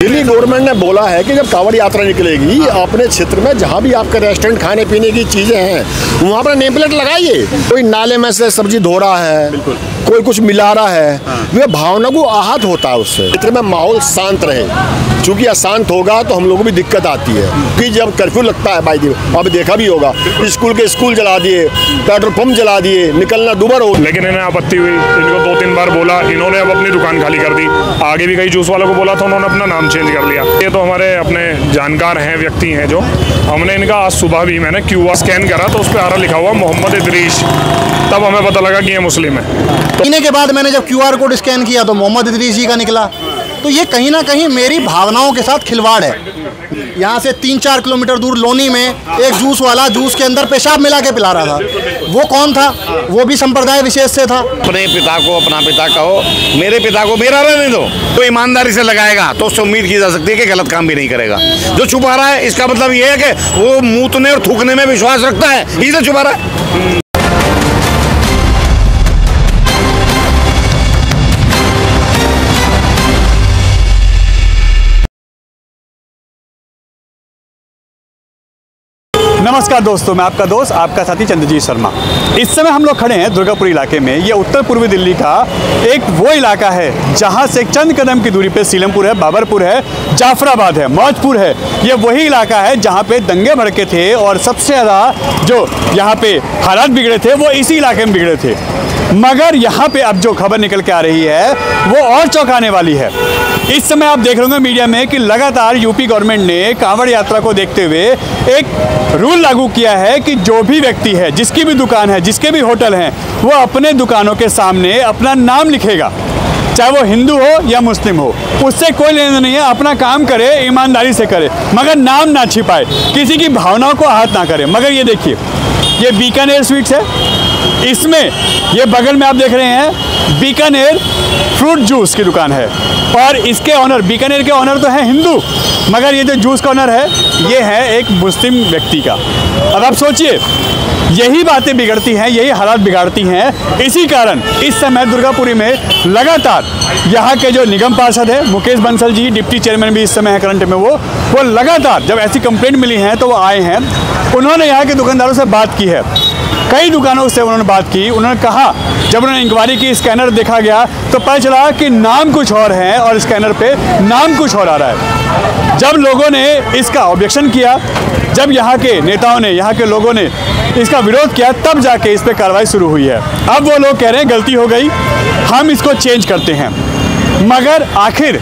Delhi government ने बोला है कि जब कांवड़ यात्रा निकलेगी अपने क्षेत्र में जहाँ भी आपके रेस्टोरेंट खाने पीने की चीजें हैं वहाँ पर नेम प्लेट लगाइए। कोई नाले में से सब्जी धो रहा है, कोई कुछ मिला रहा है, वे भावना को आहत होता है उससे। क्षेत्र में माहौल शांत रहे, चूंकि अशांत होगा तो हम लोगों को भी दिक्कत आती है कि जब कर्फ्यू लगता है भाई, अब देखा भी होगा स्कूल के स्कूल जला दिए, पेट्रोल पंप जला दिए, निकलना दूभर हो। लेकिन इन्हें आपत्ति हुई, इनको 2-3 बार बोला, इन्होंने अब अपनी दुकान खाली कर दी। आगे भी कई जूस वालों को बोला था, उन्होंने अपना नाम चेंज कर लिया। ये तो हमारे अपने जानकार हैं, व्यक्ति हैं जो हमने इनका आज सुबह भी मैंने QR स्कैन करा तो उस पर आ रहा लिखा हुआ मोहम्मद इदरीस, तब हमें पता लगा कि ये मुस्लिम है। महीने के बाद मैंने जब QR कोड स्कैन किया तो मोहम्मद इदरीस जी का निकला। तो ये कहीं ना कहीं मेरी भावनाओं के साथ खिलवाड़ है। यहाँ से 3-4 किलोमीटर दूर लोनी में एक जूस वाला जूस के अंदर पेशाब मिला के पिला रहा था। वो कौन था? वो भी संप्रदाय विशेष से था। अपने पिता को अपना पिता कहो, मेरे पिता को मेरा रहने दो। तो ईमानदारी से लगाएगा तो उससे उम्मीद की जा सकती है कि गलत काम भी नहीं करेगा। जो छुपा रहा है इसका मतलब ये है कि वो मूतने और थूकने में विश्वास रखता है, इसे छुपा रहा है। नमस्कार दोस्तों, मैं आपका दोस्त आपका साथी चंद्रजीत शर्मा। इस समय हम लोग खड़े हैं दुर्गापुर इलाके में। ये उत्तर पूर्वी दिल्ली का एक वो इलाका है जहां से चंद कदम की दूरी पे सीलमपुर है, बाबरपुर है, जाफराबाद है, मौजपुर है। ये वही इलाका है जहां पे दंगे भड़के थे और सबसे ज़्यादा जो यहाँ पे हालात बिगड़े थे वो इसी इलाके में बिगड़े थे। मगर यहाँ पे अब जो खबर निकल के आ रही है वो और चौंकाने वाली है। इस समय आप देख रहे होंगे मीडिया में कि लगातार यूपी गवर्नमेंट ने कांवड़ यात्रा को देखते हुए एक रूल लागू किया है कि जो भी व्यक्ति है, जिसकी भी दुकान है, जिसके भी होटल हैं, वो अपने दुकानों के सामने अपना नाम लिखेगा, चाहे वो हिंदू हो या मुस्लिम हो, उससे कोई लेना नहीं है। अपना काम करे, ईमानदारी से करे, मगर नाम ना छिपाए, किसी की भावनाओं को आहत ना करे। मगर ये देखिए, ये बीकानेर स्वीट्स है, इसमें ये बगल में आप देख रहे हैं बीकानेर फ्रूट जूस की दुकान है और इसके ऑनर, बीकानेर के ऑनर तो है हिंदू, मगर ये जो जूस का ऑनर है ये है एक मुस्लिम व्यक्ति का। अब आप सोचिए, यही बातें बिगड़ती हैं, यही हालात बिगाड़ती हैं। इसी कारण इस समय दुर्गापुरी में लगातार यहाँ के जो निगम पार्षद है मुकेश बंसल जी, डिप्टी चेयरमैन भी इस समय है करंट में, वो लगातार जब ऐसी कंप्लेंट मिली हैं तो वो आए हैं। उन्होंने यहाँ के दुकानदारों से बात की है, कई दुकानों से उन्होंने बात की। उन्होंने कहा, जब उन्होंने इंक्वायरी की, स्कैनर देखा गया तो पता चला कि नाम कुछ और है और स्कैनर पे नाम कुछ और आ रहा है। जब लोगों ने इसका ऑब्जेक्शन किया, जब यहाँ के नेताओं ने, यहाँ के लोगों ने इसका विरोध किया, तब जाके इस पर कार्रवाई शुरू हुई है। अब वो लोग कह रहे हैं गलती हो गई, हम इसको चेंज करते हैं। मगर आखिर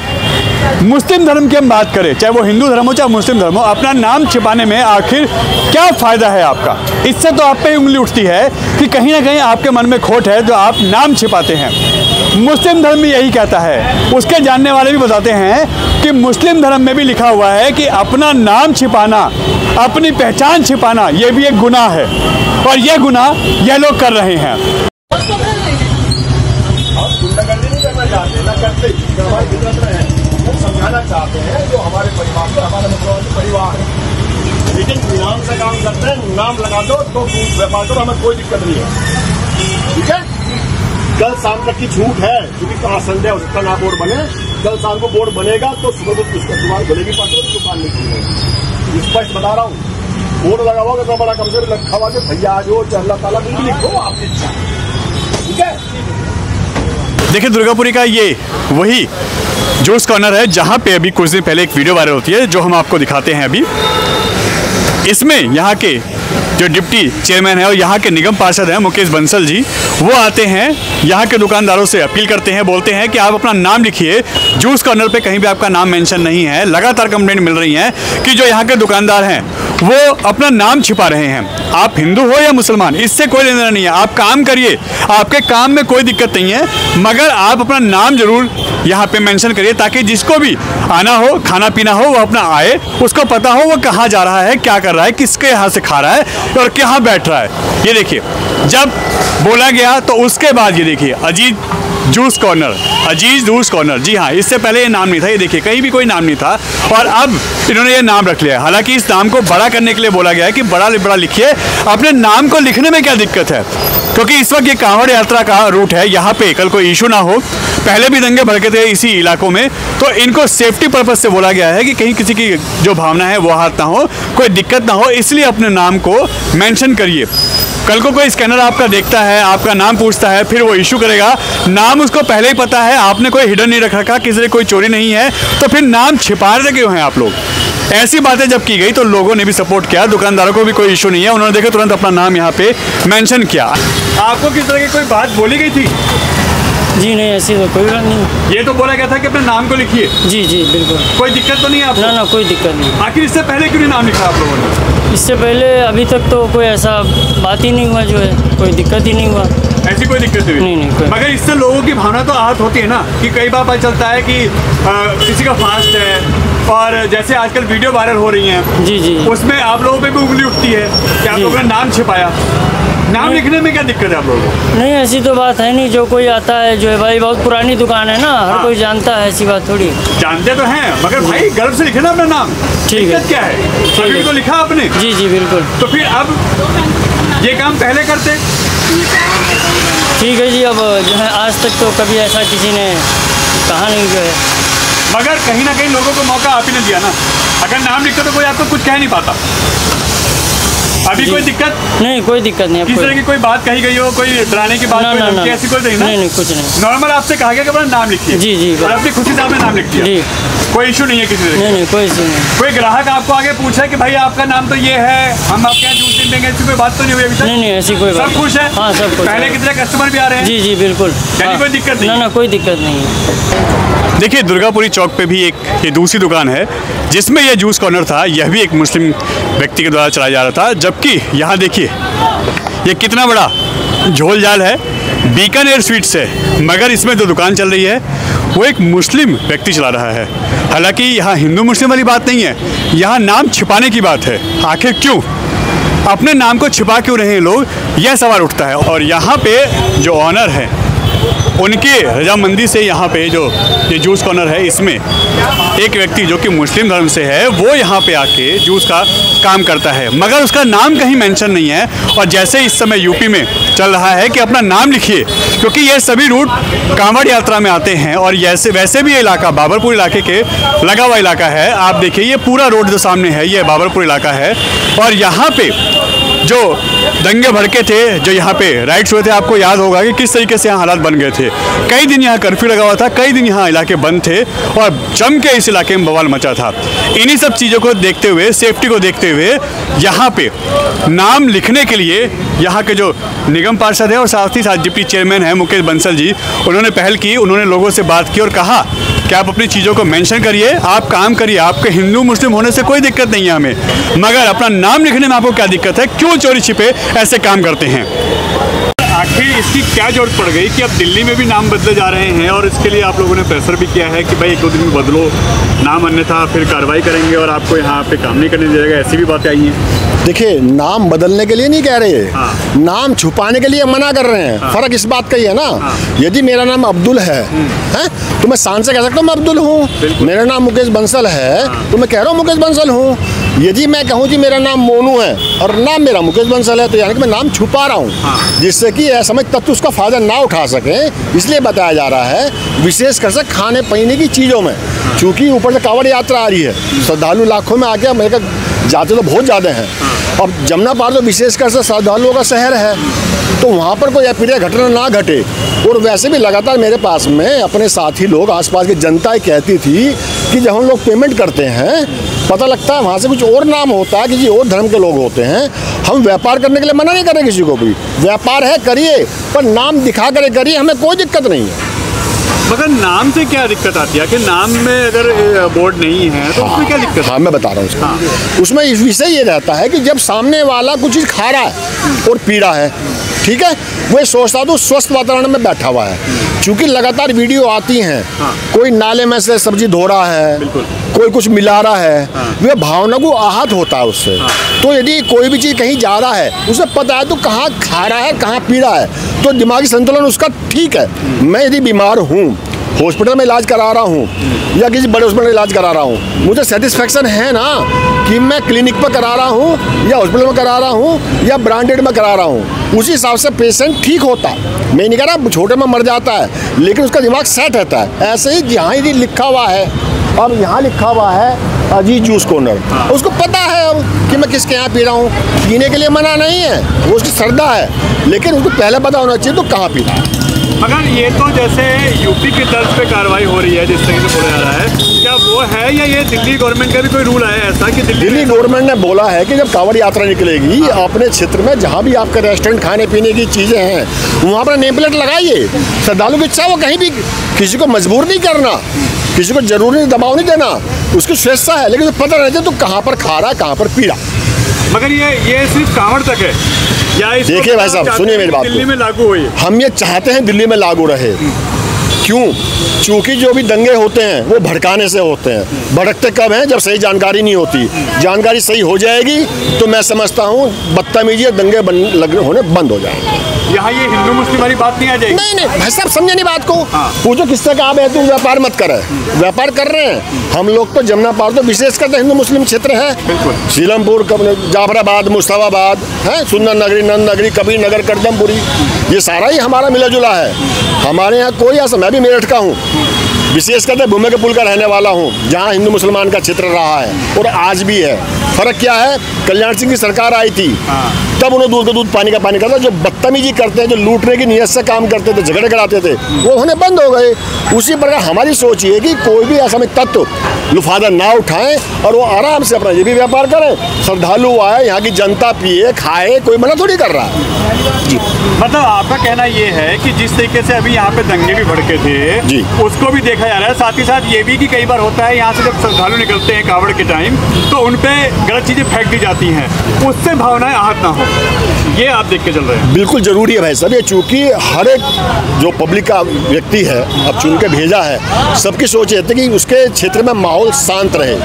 मुस्लिम धर्म की हम बात करें, चाहे वो हिंदू धर्म हो चाहे मुस्लिम धर्म हो, अपना नाम छिपाने में आखिर क्या फ़ायदा है आपका? इससे तो आप पे उंगली उठती है कि कहीं ना कहीं आपके मन में खोट है जो आप नाम छिपाते हैं। मुस्लिम धर्म भी यही कहता है, उसके जानने वाले भी बताते हैं कि मुस्लिम धर्म में भी लिखा हुआ है कि अपना नाम छिपाना, अपनी पहचान छिपाना, ये भी एक गुनाह है और ये गुनाह ये लोग कर रहे हैं। समझाना चाहते हैं जो हमारे परिवार से, हमारे परिवार है, लेकिन नाम से काम करते हैं, नाम लगा दो तो व्यापार करो, हमें कोई दिक्कत नहीं है। ठीक है, कल शाम तक की छूट है, क्योंकि कहाँ संडे हो सकता ना बोर्ड बने। कल शाम को बोर्ड बनेगा तो सुबह को उसका दुकान खुलेगी, पास दुकान नहीं खुलेगी। स्पष्ट बता रहा हूँ, बोर्ड लगा हुआ तो बड़ा कम से कम रखा हुआ कि भैया आज हो, अल्लाह ताला कुछ लिखो आपकी इच्छा। ठीक है, देखिए दुर्गापुरी का ये वही जूस कॉर्नर है जहाँ पे अभी कुछ दिन पहले एक वीडियो वायरल होती है जो हम आपको दिखाते हैं अभी। इसमें यहाँ के जो डिप्टी चेयरमैन है और यहाँ के निगम पार्षद हैं मुकेश बंसल जी, वो आते हैं यहाँ के दुकानदारों से अपील करते हैं, बोलते हैं कि आप अपना नाम लिखिए। जूस कॉर्नर पे कहीं भी आपका नाम मेंशन नहीं है। लगातार कंप्लेंट मिल रही हैं कि जो यहाँ के दुकानदार हैं वो अपना नाम छिपा रहे हैं। आप हिंदू हो या मुसलमान, इससे कोई लेना नहीं है। आप काम करिए, आपके काम में कोई दिक्कत नहीं है, मगर आप अपना नाम जरूर यहाँ पे मेंशन करिए ताकि जिसको भी आना हो, खाना पीना हो, वो अपना आए, उसको पता हो वो कहाँ जा रहा है, क्या कर रहा है, किसके यहाँ से खा रहा है और कहाँ बैठ रहा है। ये देखिए, जब बोला गया तो उसके बाद ये देखिए, अजीत जूस कॉर्नर, अजीज जूस कॉर्नर। जी हाँ, इससे पहले ये नाम नहीं था, ये देखिए कहीं भी कोई नाम नहीं था और अब इन्होंने ये नाम रख लिया है। हालांकि इस नाम को बड़ा करने के लिए बोला गया है कि बड़ा लिखिए। अपने नाम को लिखने में क्या दिक्कत है, क्योंकि इस वक्त ये कांवड़ यात्रा का रूट है। यहाँ पे कल कोई इशू ना हो, पहले भी दंगे भड़के थे इसी इलाकों में, तो इनको सेफ्टी पर्पज से बोला गया है कि कहीं किसी की जो भावना है वो हाथ ना हो, कोई दिक्कत ना हो, इसलिए अपने नाम को मेंशन करिए। कल को कोई स्कैनर आपका देखता है, आपका नाम पूछता है, फिर वो इशू करेगा, नाम उसको पहले ही पता है, आपने कोई हिडन नहीं रख रखा, किसी ने कोई चोरी नहीं है, तो फिर नाम छिपा रहे क्यों हैं आप लोग। ऐसी बातें जब की गई तो लोगों ने भी सपोर्ट किया, दुकानदारों को भी कोई इशू नहीं है, उन्होंने देखा तुरंत अपना नाम यहाँ पे मेंशन किया। आपको किस तरह की कोई बात बोली गई थी? जी नहीं, ऐसी तो कोई बात नहीं। ये तो बोला गया था कि अपने नाम को लिखिए। जी जी बिल्कुल, कोई दिक्कत तो नहीं है आपको? ना कोई दिक्कत नहीं। आखिर इससे पहले क्यों नहीं नाम लिखा आप लोगों ने? इससे पहले अभी तक तो कोई ऐसा बात ही नहीं हुआ, जो है कोई दिक्कत ही नहीं हुआ। ऐसी कोई दिक्कत नहीं कोई। मगर इससे लोगों की भावना तो आहत होती है ना, कि कई बार पता चलता है कि किसी का फास्ट है, और जैसे आजकल वीडियो वायरल हो रही हैं, जी जी, उसमें आप लोगों पे भी उंगली उठती है कि आप लोगों ने नाम छिपाया। नाम लिखने में क्या दिक्कत है आप लोगों को? नहीं ऐसी तो बात है नहीं, जो कोई आता है, जो है भाई बहुत पुरानी दुकान है ना, हर कोई जानता है, ऐसी बात थोड़ी। जानते तो हैं, मगर भाई गर्व से लिखे ना अपना नाम। ठीक है, दिक्कत क्या है? अभी तो लिखा आपने। जी जी बिल्कुल। तो फिर अब ये काम पहले करते। ठीक है जी, अब जो है आज तक तो कभी ऐसा किसी ने कहा नहीं, जो है। मगर कहीं ना कहीं लोगों को मौका आप ही ने दिया ना, अगर नाम लिखते तो कोई आपको कुछ कह नहीं पाता। अभी कोई दिक्कत नहीं, कोई दिक्कत नहीं। किस तरह की कोई बात कही गई हो, कोई डराने की बात, ना, कोई ना, धमकी ऐसी कोई नहीं ना? नहीं कुछ नहीं। नॉर्मल आपसे कहा गया कि अपना नाम लिखिए। जी जी, और अपनी खुशी से आपने नाम लिख दिया। जी, कोई इशू नहीं है किसी तरह? नहीं कोई इशू नहीं। कोई ग्राहक आपको आगे पूछा कि भाई आपका नाम तो ये है, हम आपके यहाँ जूस नहीं देंगे, ऐसी कोई बात तो नहीं हुई अभी तक? नहीं ऐसी कोई बात। सब खुश है? हाँ सब खुश। पहले कितने कस्टमर भी आ रहे हैं? जी जी बिल्कुल, कोई दिक्कत नहीं? ना कोई दिक्कत नहीं है। देखिए दुर्गापुरी चौक पे भी एक ये दूसरी दुकान है जिसमें ये जूस कॉर्नर था, यह भी एक मुस्लिम व्यक्ति के द्वारा चलाया जा रहा था। जबकि यहाँ देखिए ये कितना बड़ा झोल जाल है, बीकानेर स्वीट्स है, मगर इसमें जो दुकान चल रही है वो एक मुस्लिम व्यक्ति चला रहा है। हालांकि यहाँ हिंदू मुस्लिम वाली बात नहीं है, यहाँ नाम छिपाने की बात है। आखिर क्यों अपने नाम को छिपा क्यों रहे हैं लोग, यह सवाल उठता है। और यहाँ पे जो ऑनर है उनकी रजामंदी से यहाँ पे जो ये जूस कॉर्नर है, इसमें एक व्यक्ति जो कि मुस्लिम धर्म से है वो यहाँ पे आके जूस का काम करता है, मगर उसका नाम कहीं मेंशन नहीं है। और जैसे इस समय यूपी में चल रहा है कि अपना नाम लिखिए, क्योंकि ये सभी रूट कांवड़ यात्रा में आते हैं। और जैसे वैसे भी ये इलाका बाबरपुर इलाके के लगा हुआ इलाका है। आप देखिए ये पूरा रोड जो सामने है ये बाबरपुर इलाका है। और यहाँ पे जो दंगे भड़के थे, जो यहाँ पे राइट्स हुए थे, आपको याद होगा कि किस तरीके से यहाँ हालात बन गए थे। कई दिन यहाँ कर्फ्यू लगा हुआ था, कई दिन यहाँ इलाके बंद थे और जम के इस इलाके में बवाल मचा था। इन्हीं सब चीज़ों को देखते हुए, सेफ्टी को देखते हुए यहाँ पे नाम लिखने के लिए यहाँ के जो निगम पार्षद है और साथ ही साथ डिप्टी चेयरमैन है मुकेश बंसल जी, उन्होंने पहल की, उन्होंने लोगों से बात की और कहा कि आप अपनी चीज़ों को मेंशन करिए, आप काम करिए, आपके हिंदू मुस्लिम होने से कोई दिक्कत नहीं है हमें, मगर अपना नाम लिखने में आपको क्या दिक्कत है, क्यों चोरी छिपे ऐसे काम करते हैं। आखिर इसकी क्या जरूरत पड़ गई कि अब दिल्ली में भी नाम बदले जा रहे हैं और इसके लिए आप लोगों ने प्रेशर भी किया है कि भाई 1-2 दिन में बदलो नाम, अन्यथा फिर कार्रवाई करेंगे और आपको यहाँ पे काम नहीं करने दिया जाएगा, ऐसी भी बातें आई हैं। देखिए नाम बदलने के लिए नहीं कह रहे, नाम छुपाने के लिए मना कर रहे हैं। फर्क इस बात का ही है ना, यदि मेरा नाम अब्दुल है तो मैं शान से कह सकता हूँ मैं अब्दुल हूँ। मेरा नाम मुकेश बंसल है तो मैं कह रहा हूँ मुकेश बंसल हूँ। यदि मैं कहूँ कि मेरा नाम मोनू है और नाम मेरा मुकेश बंसल है तो यानी कि मैं नाम छुपा रहा हूँ, जिससे कि असमझ तत्व उसका फायदा ना उठा सके, इसलिए बताया जा रहा है। विशेषकर से खाने पीने की चीज़ों में, चूँकि ऊपर से कांवड़ यात्रा आ रही है, श्रद्धालु लाखों में आके मेरे जाते तो बहुत ज़्यादा हैं। अब जमुना पार तो विशेषकर से श्रद्धालुओं का शहर है, तो वहाँ पर कोई अप्रिय घटना ना घटे। और वैसे भी लगातार मेरे पास में अपने साथी लोग, आसपास की जनता कहती थी कि जब हम लोग पेमेंट करते हैं पता लगता है वहाँ से कुछ और नाम होता है, किसी और धर्म के लोग होते हैं। हम व्यापार करने के लिए मना नहीं कर रहे किसी को भी, व्यापार है करिए, पर नाम दिखा कर करिए, हमें कोई दिक्कत नहीं है। मगर नाम से क्या दिक्कत आती है कि नाम में अगर बोर्ड नहीं है तो उसमें क्या दिक्कत? हाँ मैं बता रहा हूँ उसका। उसमें इस विषय ये रहता है कि जब सामने वाला कुछ चीज़ खा रहा है और पी रहा है, ठीक है, वो सोचता तो स्वस्थ वातावरण में बैठा हुआ है। क्योंकि लगातार वीडियो आती हैं, कोई नाले में से सब्जी धो रहा है, कोई कुछ मिला रहा है, वह भावना को आहत होता है उससे। तो यदि कोई भी चीज़ कहीं जा रहा है, उसे पता है तो कहाँ खा रहा है, कहाँ पी रहा है, तो दिमागी संतुलन उसका ठीक है। मैं यदि बीमार हूँ, हॉस्पिटल में इलाज करा रहा हूँ या किसी बड़े हॉस्पिटल में इलाज करा रहा हूँ, मुझे सेटिस्फेक्शन है ना कि मैं क्लिनिक पर करा रहा हूँ या हॉस्पिटल में करा रहा हूँ या ब्रांडेड में करा रहा हूँ, उसी हिसाब से पेशेंट ठीक होता है। मैं नहीं कह रहा छोटे में मर जाता है, लेकिन उसका दिमाग सेट रहता है। ऐसे ही जहाँ यदि लिखा हुआ है, अब यहाँ लिखा हुआ है अजीज जूस कॉर्नर, उसको पता है अब कि मैं किसके यहाँ पी रहा हूँ। पीने के लिए मना नहीं है, वो उसकी श्रद्धा है, लेकिन उसको पहले पता होना चाहिए तो कहाँ पी रहा है। मगर ये तो जैसे यूपी की तर्ज पे कार्रवाई हो रही है जिस तरीके से बोला जा रहा है, क्या वो है या ये दिल्ली गवर्नमेंट का भी कोई रूल है ऐसा कि दिल्ली गवर्नमेंट ने बोला है कि जब कांवड़ यात्रा निकलेगी, अपने क्षेत्र में जहाँ भी आपके रेस्टोरेंट खाने पीने की चीज़ें हैं वहाँ पर नेम प्लेट लगाइए। श्रद्धालु की इच्छा, वो कहीं भी किसी को मजबूर नहीं करना, किसी को जरूरी दबाव नहीं देना, उसकी स्वेच्छा है, लेकिन पता रहता है तो कहाँ पर खा रहा है, कहाँ पर पी रहा। मगर ये सिर्फ कांवड़ तक है या देखिए भाई साहब, सुनिए मेरी बात, दिल्ली में लागू हुई? हम ये चाहते हैं दिल्ली में लागू रहे। क्यों? चूंकि जो भी दंगे होते हैं वो भड़काने से होते हैं। भड़कते कब हैं? जब सही जानकारी नहीं होती। जानकारी सही हो जाएगी तो मैं समझता हूँ बदतमीजी दंगे होने बंद हो जाएंगे। यहाँ ये हिंदू मुस्लिम वाली बात नहीं आ जाएगी? नहीं भाई साहब, समझे नहीं बात को। पूछो किससे कहा है तू व्यापार मत करे, व्यापार कर रहे हैं हम लोग तो। जमुना पार तो विशेषकर तो हिंदू मुस्लिम क्षेत्र है। सीलमपुर, जाफराबाद, मुस्ताबाद है, सुंदर नगरी, नंद नगरी, कबीर नगर, करदमपुरी, ये सारा ही हमारा मिला जुला है। हमारे यहाँ कोई ऐसा, मैं भी मेरठ का हूँ, विशेषकर भूमि के पुल का रहने वाला हूँ, जहाँ हिंदू मुसलमान का चित्र रहा है और आज भी है। फर्क क्या है? कल्याण सिंह की सरकार आई थी तब उन्होंने दूध का दूध पानी का पानी करता। जो बदतमीजी करते हैं, जो लूटने की नीयत से काम करते थे, झगड़े कराते थे, वो होने बंद हो गए। उसी प्रकार हमारी सोच ये कि कोई भी ऐसा में तत्व लुफादा ना उठाएं और वो आराम से अपना ये भी व्यापार करें। श्रद्धालु आए, यहाँ की जनता पिए खाए, कोई मना थोड़ी कर रहा है जी। मतलब आपका कहना ये है कि जिस तरीके से अभी यहाँ पे दंगे भी भड़के थे जी, उसको भी देखा जा रहा है। साथ ही साथ ये भी कि कई बार होता है यहाँ से जब श्रद्धालु निकलते हैं कावड़ के टाइम, तो उन पे गलत चीजें फेंक दी जाती हैं, उससे भावनाएं आहत ना हो, ये आप देख के चल रहे हैं। बिल्कुल जरूरी है भाई साहब, ये चूंकि हर एक जो पब्लिक का व्यक्ति है, अब चुन के भेजा है, सबकी सोच ये है कि उसके क्षेत्र में माहौल शांत रहे।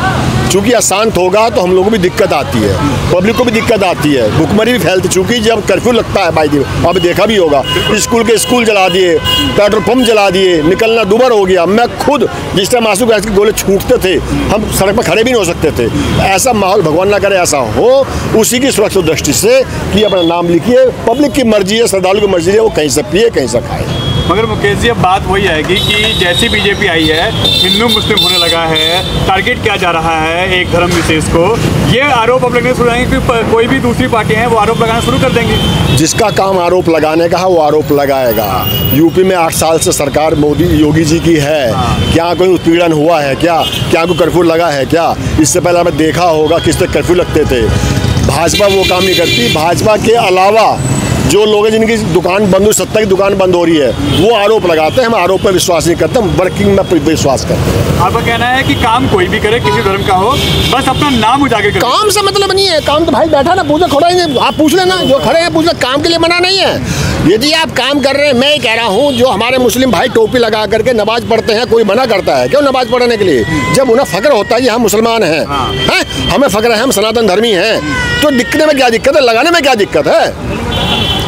चूंकि अशांत होगा तो हम लोगों को भी दिक्कत आती है, पब्लिक को भी दिक्कत आती है, भुखमरी भी फैलती। चूंकि जब कर्फ्यू लगता है भाई, अब देखा भी होगा, स्कूल के स्कूल जला दिए, पेट्रोल पंप जला दिए, निकलना दूभर हो गया। मैं खुद जिस टाइम आंसू गैस के गोले छूटते थे, हम सड़क पर खड़े भी नहीं हो सकते थे। ऐसा माहौल भगवान ना करे ऐसा हो। उसी की सुरक्षा दृष्टि से कि अपना नाम लिखिए, पब्लिक की मर्जी है, श्रद्धालु की मर्जी है, वो कहीं से पिए कहीं से खाए। मगर मुकेश जी, अब बात वही आएगी कि जैसी बीजेपी आई है, हिंदू मुस्लिम होने लगा है, टारगेट किया जा रहा है एक धर्म विशेष को, ये आरोप अब लगने शुरू होंगे कि कोई भी दूसरी पार्टी है वो आरोप लगाना शुरू कर देंगी। जिसका काम आरोप लगाने का है वो आरोप लगाएगा। यूपी में 8 साल से सरकार मोदी योगी जी की है, क्या कोई उत्पीड़न हुआ है? क्या कोई कर्फ्यू लगा है क्या? इससे पहले हमें देखा होगा किस तरह कर्फ्यू लगते थे। भाजपा वो काम नहीं करती। भाजपा के अलावा जो लोग हैं जिनकी दुकान बंद हुई, सत्ता की दुकान बंद हो रही है, वो आरोप लगाते हैं। हम आरोप पर विश्वास नहीं करते, हम वर्किंग में विश्वास करते हैं। आपका कहना है कि काम कोई भी करे, किसी धर्म का हो, बस अपना नाम उजागर करे। काम से मतलब नहीं है। काम तो भाई बैठा ना, पूछे खड़ा ही, आप पूछ लेना, जो खड़े हैं पूछ ले। काम के लिए मना नहीं है। यदि आप काम कर रहे हैं, मैं कह रहा हूँ, जो हमारे मुस्लिम भाई टोपी लगा करके नमाज पढ़ते हैं, कोई मना करता है क्यों नमाज पढ़ने के लिए? जब उन्हें फख्र होता है हम मुसलमान हैं, हमें फख्र है, हम सनातन धर्मी हैं, तो दिखने में क्या दिक्कत है? लगाने में क्या दिक्कत है?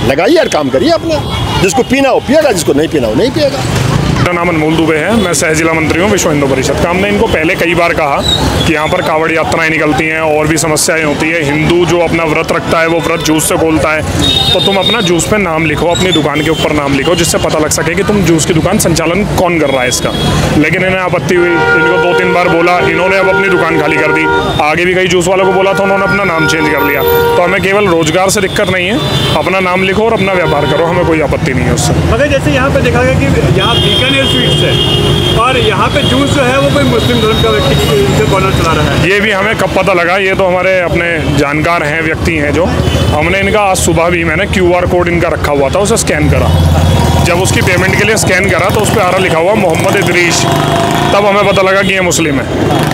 लगाइए और काम करिए अपना। जिसको पीना हो पिएगा, जिसको नहीं पीना हो नहीं पिएगा। मेरा नाम अनमोल दुबे है, मैं सह जिला मंत्री हूँ विश्व हिंदू परिषद का। हमने इनको पहले कई बार कहा कि यहाँ पर कावड़ यात्राएं निकलती हैं और भी समस्याएं होती है। हिंदू जो अपना व्रत रखता है वो व्रत जूस से खोलता है, तो तुम अपना जूस पे नाम लिखो, अपनी दुकान के ऊपर नाम लिखो, जिससे पता लग सके कि तुम जूस की दुकान संचालन कौन कर रहा है इसका। लेकिन इन्हें आपत्ति हुई, इनको 2-3 बार बोला, इन्होंने अब अपनी दुकान खाली कर दी। आगे भी कई जूस वालों को बोला था, उन्होंने अपना नाम चेंज कर लिया। तो हमें केवल रोजगार से दिक्कत नहीं है, अपना नाम लिखो और अपना व्यापार करो, हमें कोई आपत्ति नहीं है उससे। मगर जैसे यहाँ पे देखा गया कि यहाँ बीकानेर बीकानेर स्वीट्स है और यहाँ पे जूस जो है वो कोई मुस्लिम धर्म का व्यक्ति से कॉर्नर चला रहा है। ये भी हमें कब पता लगा, ये तो हमारे अपने जानकार हैं, व्यक्ति हैं जो, हमने इनका आज सुबह भी मैंने QR कोड इनका रखा हुआ था, उसे स्कैन करा। जब उसकी पेमेंट के लिए स्कैन करा तो उस पर आ रहा लिखा हुआ मोहम्मद इदरीस, तब हमें पता लगा कि ये मुस्लिम है।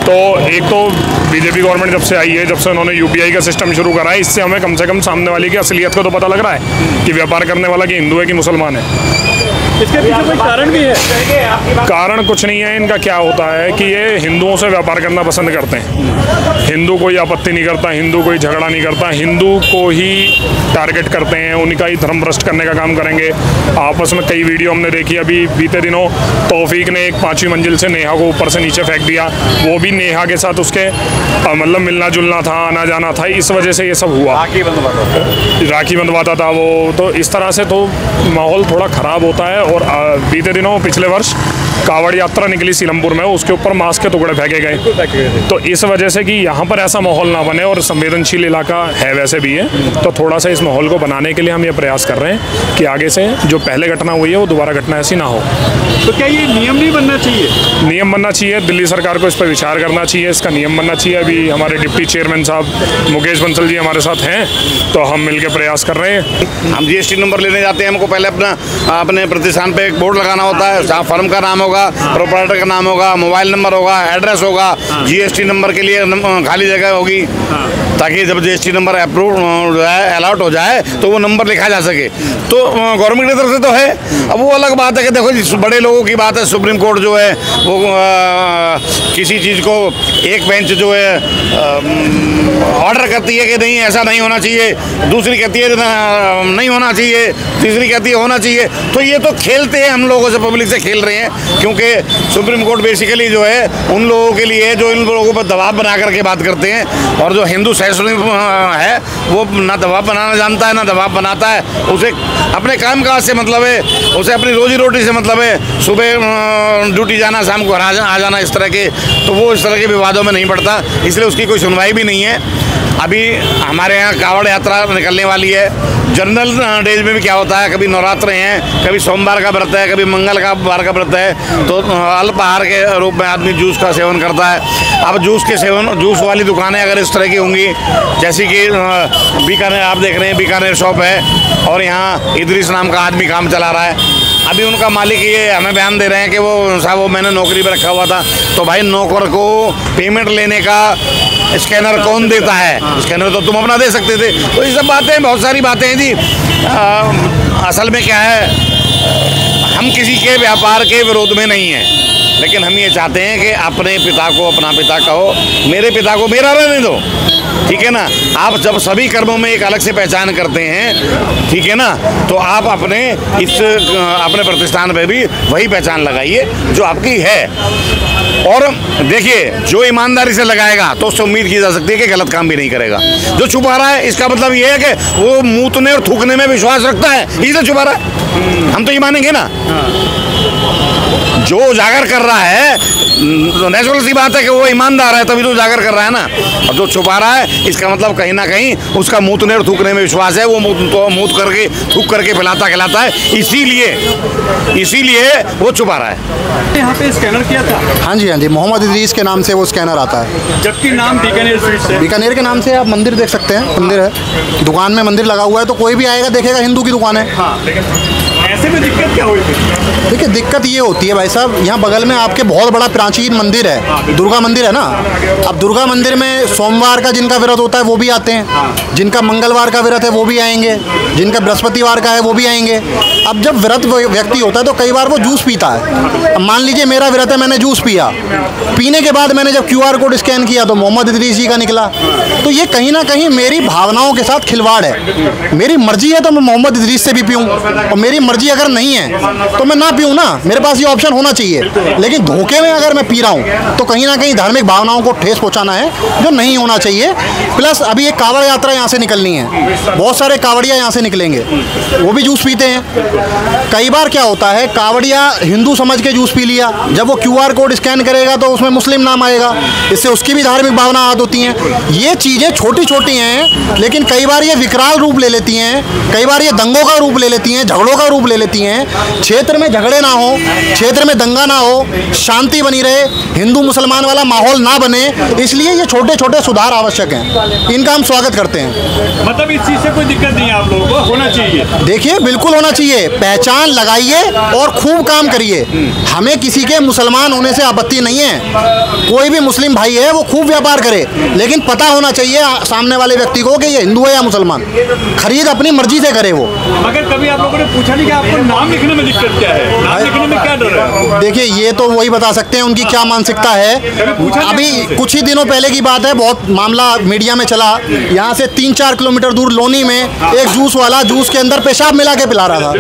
तो एक तो बीजेपी गवर्नमेंट जब से आई है, जब से उन्होंने UPI का सिस्टम शुरू करा है, इससे हमें कम से कम सामने वाले की असलियत को तो पता लग रहा है कि व्यापार करने वाला कि हिंदू है कि मुसलमान है। इसके पीछे कोई कारण भी है? कारण कुछ नहीं है इनका। क्या होता है कि ये हिंदुओं से व्यापार करना पसंद करते हैं। हिंदू कोई आपत्ति नहीं करता, हिंदू कोई झगड़ा नहीं करता, हिंदू को ही टारगेट करते हैं, उनका ही धर्म भ्रष्ट करने का काम करेंगे। आपस में कई वीडियो हमने देखी, अभी बीते दिनों तौफीक ने एक 5वीं मंजिल से नेहा को ऊपर से नीचे फेंक दिया, वो भी नेहा के साथ उसके मतलब मिलना जुलना था, आना जाना था, इस वजह से ये सब हुआ। राखी बंधवाता था वो, तो इस तरह से तो माहौल थोड़ा ख़राब होता है। और बीते दिनों पिछले वर्ष कावड़ यात्रा निकली सीलमपुर में, उसके ऊपर मांस के टुकड़े फेंके गए। तो इस वजह से कि यहाँ पर ऐसा माहौल ना बने, और संवेदनशील इलाका है वैसे भी है, तो थोड़ा सा इस माहौल को बनाने के लिए हम ये प्रयास कर रहे हैं कि आगे से जो पहले घटना हुई है वो दोबारा घटना ऐसी ना हो। तो क्या ये नियम नहीं बनना चाहिए? नियम बनना चाहिए, दिल्ली सरकार को इस पर विचार करना चाहिए, इसका नियम बनना चाहिए। अभी हमारे डिप्टी चेयरमैन साहब मुकेश बंसल जी हमारे साथ हैं, तो हम मिलकर प्रयास कर रहे हैं। हम GST नंबर लेने जाते हैं, हमको पहले अपने प्रतिष्ठान पे एक बोर्ड लगाना होता है, जहाँ फर्म का नाम होगा, प्रोप्राइटर का नाम होगा, मोबाइल नंबर होगा, एड्रेस होगा, GST नंबर के लिए खाली जगह होगी, ताकि जब GST नंबर अप्रूव जो है अलॉट हो जाए तो वो नंबर लिखा जा सके। तो गवर्नमेंट की तरफ से तो है। अब वो अलग बात है कि देखो बड़े लोगों की बात है, सुप्रीम कोर्ट जो है वो किसी चीज़ को एक बेंच जो है ऑर्डर करती है कि नहीं ऐसा नहीं होना चाहिए, दूसरी कहती है नहीं होना चाहिए, तीसरी कहती है होना चाहिए। तो ये तो खेलते हैं, हम लोगों से, पब्लिक से खेल रहे हैं, क्योंकि सुप्रीम कोर्ट बेसिकली जो है उन लोगों के लिए जो इन लोगों पर दबाव बना करके बात करते हैं, और जो हिंदू सहिष्णु है वो ना दबाव बनाना जानता है ना दबाव बनाता है। उसे अपने काम काज से मतलब है, उसे अपनी रोजी रोटी से मतलब है, सुबह ड्यूटी जाना, शाम को आ जाना, इस तरह के, तो वो इस तरह के विवादों में नहीं पड़ता, इसलिए उसकी कोई सुनवाई भी नहीं है। अभी हमारे यहाँ कावड़ यात्रा निकलने वाली है। जनरल डेज में भी क्या होता है, कभी नवरात्र हैं, कभी सोमवार का व्रत है, कभी मंगल का वार का व्रत है, तो अल्पाहार के रूप में आदमी जूस का सेवन करता है। अब जूस वाली दुकानें अगर इस तरह की होंगी, जैसे कि बीकानेर आप देख रहे हैं, बीकानेर शॉप है और यहाँ इदरीस नाम का आदमी काम चला रहा है। अभी उनका मालिक ये हमें बयान दे रहे हैं कि वो साहब वो मैंने नौकरी पर रखा हुआ था। तो भाई नौकर को पेमेंट लेने का स्कैनर कौन देता है? स्कैनर तो तुम अपना दे सकते थे। तो ये सब बातें, बहुत सारी बातें हैं जी। असल में क्या है, हम किसी के व्यापार के विरोध में नहीं हैं, लेकिन हम ये चाहते हैं कि अपने पिता को अपना पिता कहो, मेरे पिता को मेरा रहने दो, ठीक है ना। आप जब सभी कर्मों में एक अलग से पहचान करते हैं, ठीक है ना, तो आप अपने प्रतिष्ठान पे भी वही पहचान लगाइए जो आपकी है। और देखिए, जो ईमानदारी से लगाएगा तो उससे उम्मीद की जा सकती है कि गलत काम भी नहीं करेगा। जो छुपा रहा है, इसका मतलब ये है कि वो मूतने और थूकने में विश्वास रखता है, इसे छुपा रहा है। हम तो ये मानेंगे ना। जो उजागर कर रहा है, नेचुरल सी बात है कि वो ईमानदार है, तभी तो उजागर कर रहा है ना। और जो छुपा रहा है, इसका मतलब कहीं ना कहीं उसका मूतने और थूकने में विश्वास है, वो मूत करके थूक करके पिलाता खिलाता है, इसीलिए वो छुपा रहा है। यहाँ पे स्कैनर किया था? हाँ जी, मोहम्मद इदरीस के नाम से वो स्कैनर आता है। जबकि नाम बीकानेर स्वीट्स है। बीकानेर के नाम से आप मंदिर देख सकते हैं, मंदिर है, दुकान में मंदिर लगा हुआ है, तो कोई भी आएगा देखेगा हिंदू की दुकान है। हाँ, ऐसे में दिक्कत क्या हुई थी? देखिए, दिक्कत ये होती है भाई साहब, यहाँ बगल में आपके बहुत बड़ा प्राचीन मंदिर है, दुर्गा मंदिर है ना। अब दुर्गा मंदिर में सोमवार का जिनका व्रत होता है वो भी आते हैं, जिनका मंगलवार का व्रत है वो भी आएंगे, जिनका बृहस्पतिवार का है वो भी आएंगे। अब जब व्रत व्यक्ति होता है तो कई बार वो जूस पीता है। अब मान लीजिए मेरा व्रत है, मैंने जूस पिया, पीने के बाद मैंने जब QR कोड स्कैन किया तो मोहम्मद इदरीस जी का निकला। तो ये कहीं ना कहीं मेरी भावनाओं के साथ खिलवाड़ है। मेरी मर्जी है तो मैं मोहम्मद इदरीस से भी पीऊँ, और मेरी मर्जी अगर नहीं है तो मैं ना पीऊँ ना, मेरे पास ये ऑप्शन होना चाहिए। लेकिन धोखे में अगर मैं पी रहा हूँ तो कहीं ना कहीं धार्मिक भावनाओं को ठेस पहुँचाना है, जो नहीं होना चाहिए। प्लस अभी एक कावड़ यात्रा यहाँ से निकलनी है, बहुत सारे कावड़िया यहाँ से निकलेंगे, वो भी जूस पीते हैं। कई बार क्या होता है, कावड़िया हिंदू समझ के जूस पी लिया, जब वो QR कोड स्कैन करेगा तो उसमें मुस्लिम नाम आएगा, इससे उसकी भी धार्मिक भावना आद होती हैं। ये चीज़ें छोटी छोटी हैं, लेकिन कई बार ये विकराल रूप ले लेती हैं, कई बार ये दंगों का रूप ले लेती हैं, झगड़ों का रूप ले लेती हैं, क्षेत्र में झगड़े ना हो, क्षेत्र में दंगा ना हो, शांति बनी रहे, हिंदू मुसलमान वाला माहौल ना बने, इसलिए ये छोटे छोटे सुधार आवश्यक हैं। इनका हम स्वागत करते हैं। मतलब इस चीज़ से कोई दिक्कत नहीं है आप लोगों को, होना चाहिए। देखिए बिल्कुल होना चाहिए, पहचान लगाइए और खूब काम करिए। हमें किसी के मुसलमान होने से आपत्ति नहीं है, कोई भी मुस्लिम भाई है वो खूब व्यापार करे, लेकिन पता होना चाहिए सामने वाले व्यक्ति को कि ये हिंदू है या मुसलमान। खरीद अपनी मर्जी से करे वो। मगर कभी आप लोगों ने पूछा नहीं कि आपको नाम लिखने में दिक्कत क्या है, नाम लिखने में क्या डर है? देखिए ये तो वही बता सकते हैं उनकी क्या मानसिकता है। अभी कुछ ही दिनों पहले की बात है, बहुत मामला मीडिया में चला, यहाँ से 3-4 किलोमीटर दूर लोनी में एक जूस वाला जूस के अंदर पेशाब मिला के पिला रहा था।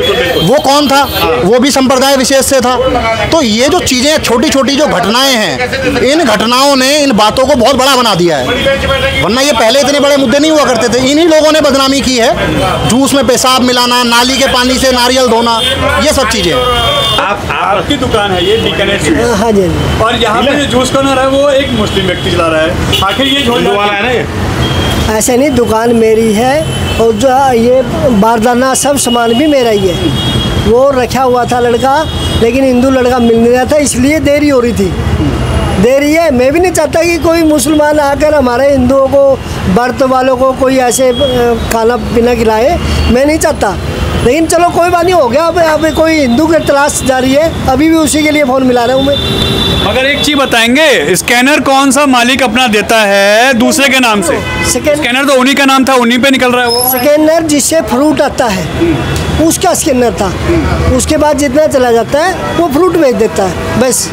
वो कौन था? वो भी संप्रदाय विशेष से था। तो ये जो चीज़ें छोटी छोटी जो घटनाएं हैं, इन घटनाओं ने इन बातों को बहुत बड़ा बना दिया है, वरना ये पहले इतने बड़े मुद्दे नहीं हुआ करते थे। इन्हीं लोगों ने बदनामी की है, जूस में पेशाब मिलाना, नाली के पानी से नारियल धोना, ये सब चीज़ें। आपकी दुकान है ये बीकानेर से? हाँ जी। और यहाँ पे जो जूस कॉर्नर है वो एक मुस्लिम व्यक्ति चला रहा है, आखिर ये झोल वाला है ना ये? ऐसे नहीं, दुकान मेरी है और जो ये बारदाना सब सामान भी मेरा ही है। वो रखा हुआ था लड़का, लेकिन हिंदू लड़का मिल नहीं रहा था, इसलिए देरी हो रही थी। देरी है, मैं भी नहीं चाहता कि कोई मुसलमान आकर हमारे हिंदुओं को, व्रत वालों को कोई ऐसे खाना पीना खिलाए, मैं नहीं चाहता। लेकिन चलो कोई बात नहीं, हो गया। अब कोई हिंदू की तलाश जारी है, अभी भी उसी के लिए फ़ोन मिला रहा हूँ मैं। मगर एक चीज़ बताएंगे, स्कैनर कौन सा मालिक अपना देता है दूसरे के नाम से? स्कैनर तो उन्हीं का नाम था, उन्हीं पे निकल रहा है वो। स्कैनर जिससे फ्रूट आता है उसका स्कैनर था, उसके बाद जितना चला जाता है वो फ्रूट बेच देता है, बस।